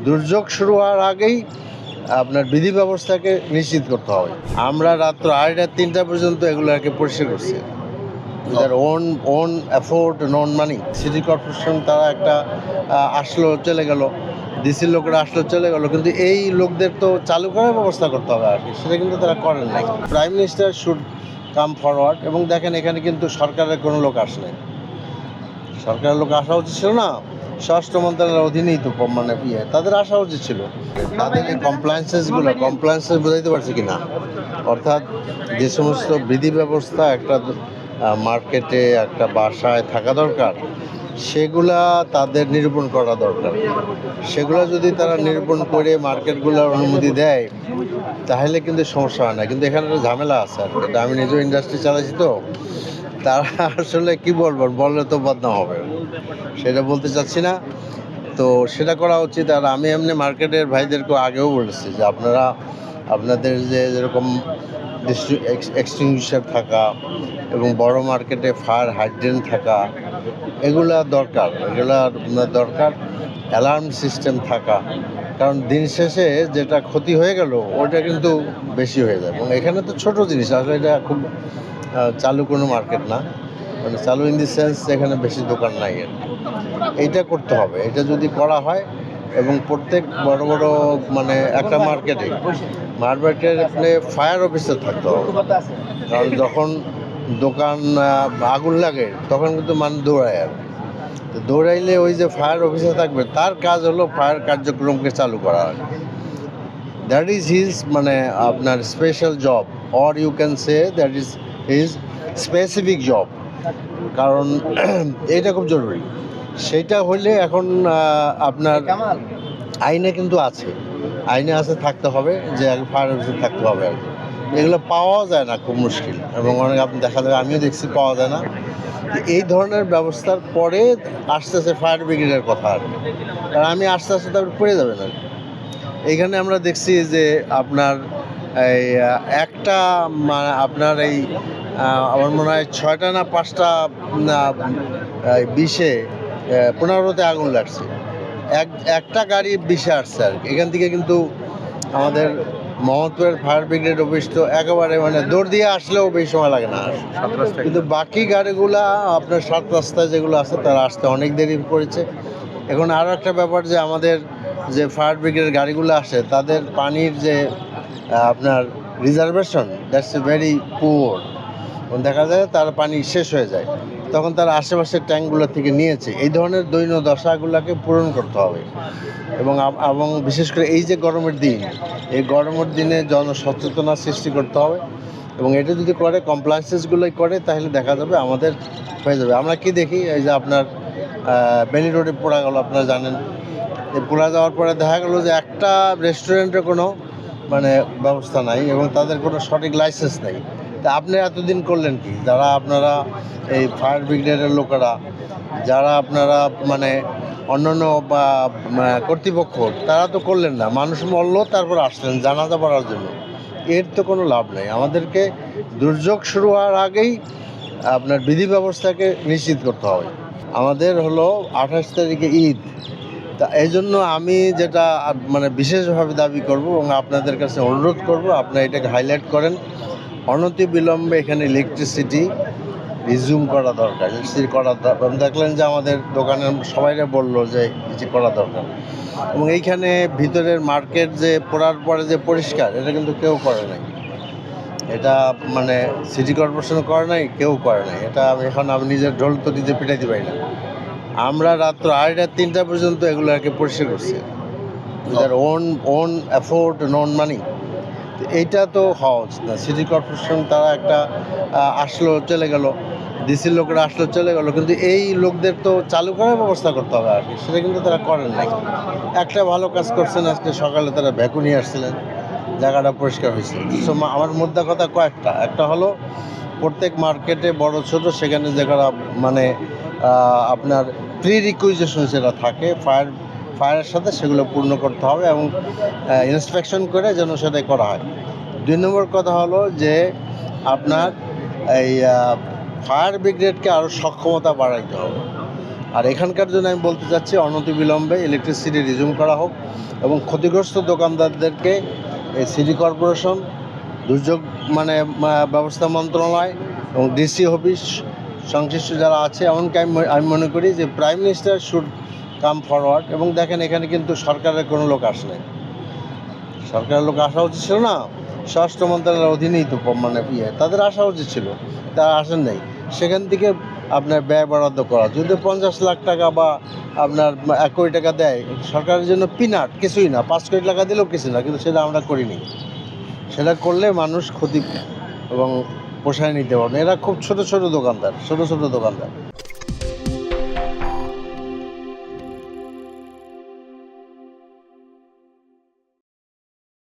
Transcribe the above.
দুর্যোগ শুরু হওয়ার আগেই আপনার বিধি ব্যবস্থাকে নিশ্চিত করতে হবে। আমরা রাত্র 2:30-3টা পর্যন্ত এগুলোকে পরিষ্কার করছি। তার own afford non money. City corporation তারা একটা আসলো চলে গেল, ডিসির লোকেরা আসলো চলে গেল, কিন্তু এই লোকদের তো চালু করার ব্যবস্থা করতে হবে আর কি, সেটা কিন্তু তারা করেন নাই। Prime minister should come forward. এবং দেখেন এখানে কিন্তু সরকারের কোনো লোক আসেনি, সরকারের লোক আসা উচিত ছিল না, স্বরাষ্ট্র মন্ত্রণালয়ের অধীনেই তো মানে তাদের আসা উচিত ছিল। তাদের এই কমপ্লায়েন্সেস বোঝাইতে পারছে কি না, অর্থাৎ যে সমস্ত বিধি ব্যবস্থা একটা মার্কেটে একটা বাসায় থাকা দরকার, সেগুলা তাদের নিরূপণ করা দরকার। সেগুলো যদি তারা নিরূপণ করে মার্কেটগুলোর অনুমতি দেয় তাহলে কিন্তু সমস্যা হয় না। কিন্তু এখানে একটা ঝামেলা আছে আর কি। আমি নিজেও ইন্ডাস্ট্রি চালাইছি, তো তারা আসলে কি বললে তো বদনাম হবে, সেটা বলতে চাচ্ছি না। তো সেটা করা উচিত। আর আমি এমনি মার্কেটের ভাইদেরকে আগেও বলেছি যে আপনারা আপনাদের যেরকম এক্সটিংগুইশার থাকা এবং বড় মার্কেটে ফায়ার হাইড্রেন্ট থাকা, এগুলা দরকার, অ্যালার্ম সিস্টেম থাকা। কারণ দিন শেষে যেটা ক্ষতি হয়ে গেল ওটা কিন্তু বেশি হয়ে যায়। এবং এখানে তো ছোট জিনিস, আসলে এটা খুব চালু কোনো মার্কেট না, মানে চালু ইন দি সেন্স এখানে বেশি দোকান নাই। এইটা করতে হবে। এটা যদি করা হয় এবং প্রত্যেক বড় বড় মানে একটা মার্কেটে আপনি ফায়ার অফিসার থাকতে হবে। কারণ যখন দোকান আগুন লাগে তখন কিন্তু মানুষ দৌড়ায়, আর তো দৌড়াইলে ওই যে ফায়ার অফিসার থাকবে তার কাজ হলো ফায়ার কার্যক্রমকে চালু করা। দ্যাট ইজ হিজ মানে আপনার special job, or you can say that is his specific job. কারণ এইটা খুব জরুরি। সেইটা হইলে এখন আপনার আইনে কিন্তু আছে, থাকতে হবে যে ফায়ার অফিসার থাকতে হবে আর কি। এগুলো পাওয়াও যায় না, খুব মুশকিল। এবং অনেক আপনি দেখা যাবে, আমিও দেখছি পাওয়া যায় না। এই ধরনের ব্যবস্থার পরে আসতেছে ফায়ার ব্রিগেডের কথা আর কি। কারণ আমি আস্তে আস্তে তারপর পড়ে যাবে না। এইখানে আমরা দেখছি যে আপনার এই একটা আপনার এই আমার মনে হয় 6টা না 5টা 20-এ 15-তে আগুন লাগছে। একটা গাড়ি 20-এ আসছে আর কি। এখান থেকে কিন্তু আমাদের মোহাম্মদপুরের ফায়ার ব্রিগেড অফিস তো একেবারে মানে দৌড় দিয়ে আসলেও বেশি সময় লাগে না, কিন্তু বাকি গাড়িগুলা আপনার 7 রাস্তায় যেগুলো আছে তারা আসতে অনেক দেরি করেছে। এখন আরও একটা ব্যাপার যে আমাদের যে ফায়ার ব্রিগেডের গাড়িগুলো আসে তাদের পানির যে আপনার reservation, that's a very poor. দেখা যায় তার পানি শেষ হয়ে যায়, তখন তার আশেপাশের ট্যাঙ্কগুলো থেকে নিয়েছে। এই ধরনের দৈন্য দশাগুলোকে পূরণ করতে হবে। এবং বিশেষ করে এই যে গরমের দিন, এই গরমের দিনে জনসচেতনা সৃষ্টি করতে হবে। এবং এটা যদি করে, কমপ্লায়েন্সেসগুলোই করে, তাহলে দেখা যাবে আমাদের হয়ে যাবে। আমরা কি দেখি, এই যে আপনার বেনি রোডে পোড়া গেল, আপনারা জানেন। এই পোড়া যাওয়ার পরে দেখা গেল যে একটা রেস্টুরেন্টের কোনো মানে ব্যবস্থা নাই এবং তাদের কোনো সঠিক লাইসেন্স নেই। তা আপনি এতদিন করলেন কি? যারা আপনারা এই ফায়ার ব্রিগেডের লোকেরা, যারা আপনারা মানে অন্যান্য বা কর্তৃপক্ষ, তারা তো করলেন না। মানুষ মরলো, তারপর আসলেন জানাজা পড়ার জন্য। এর তো কোনো লাভ নেই। আমাদেরকে দুর্যোগ শুরু হওয়ার আগেই আপনার বিধি ব্যবস্থাকে নিশ্চিত করতে হবে। আমাদের হলো 28 তারিখে ঈদ। তা এই জন্য আমি যেটা মানে বিশেষভাবে দাবি করব এবং আপনাদের কাছে অনুরোধ করব, আপনারা এটাকে হাইলাইট করেন। অনতিবিলম্বে এখানে ইলেকট্রিসিটি রিজিউম করা দরকার, দেখলেন যে আমাদের দোকানের সবাইরা বললো যে কিছু করা দরকার। এবং এইখানে ভিতরের মার্কেট যে পড়ার পরে যে পরিষ্কার, এটা কিন্তু কেউ করে নাই। এটা মানে সিটি কর্পোরেশন করে নাই, কেউ করে নাই। এটা আমি নিজের ঢোল তো নিজে পিটাইতে পারি না। আমরা রাত্র 2:30-3টা পর্যন্ত এগুলোকে পরিষ্কার করছি। ওন অ্যাফোর্ড নন মানি। এইটা তো হওয়া উচিত না। সিটি কর্পোরেশন তারা একটা আসলো চলে গেল, ডিসির লোকেরা আসলো চলে গেল, কিন্তু এই লোকদের তো চালু করার ব্যবস্থা করতে হবে আর কি, সেটা কিন্তু তারা করেন নাই। একটা ভালো কাজ করছেন, আজকে সকালে তারা ভ্যাকুম নিয়ে আসছিলেন, জায়গাটা পরিষ্কার হয়েছে। আমার মধ্যে কথা কয়েকটা, একটা হলো প্রত্যেক মার্কেটে বড় ছোট সেখানে যেগুলো মানে আপনার প্রি রিকুইজিশন যেটা থাকে ফায়ারের সাথে, সেগুলো পূর্ণ করতে হবে এবং ইন্সপেকশন করে যেন সেটাই করা হয়। 2 নম্বর কথা হলো যে আপনার এই ফায়ার ব্রিগেডকে আরও সক্ষমতা বাড়াইতে হবে। আর এখানকার জন্য আমি বলতে চাচ্ছি অনতিবিলম্বে ইলেকট্রিসিটি রিজিউম করা হোক এবং ক্ষতিগ্রস্ত দোকানদারদেরকে এই সিটি কর্পোরেশন, দুর্যোগ ব্যবস্থা মন্ত্রণালয় এবং ডিসি অফিস সংশ্লিষ্ট যারা আছে, এমনকি আমি মনে করি যে prime minister should come forward. এবং দেখেন এখানে কিন্তু সরকারের কোনো লোক আসে নাই, সরকারের লোক আসা উচিত ছিল না, স্বরাষ্ট্র মন্ত্রণালয়ের অধীনেই তো তাদের আসা উচিত ছিল, তারা আসেন নাই। সেখান থেকে আপনার ব্যয় বরাদ্দ করা, যদি 50 লাখ টাকা বা আপনার 1 কোটি টাকা দেয় সরকারের জন্য পিনাট, কিছুই না, 5 কোটি টাকা দিলেও কিছু না, কিন্তু সেটা আমরা করিনি। সেটা করলে মানুষ ক্ষতি এবং পোষায় নিতে পারবে। এরা খুব ছোট ছোট দোকানদার।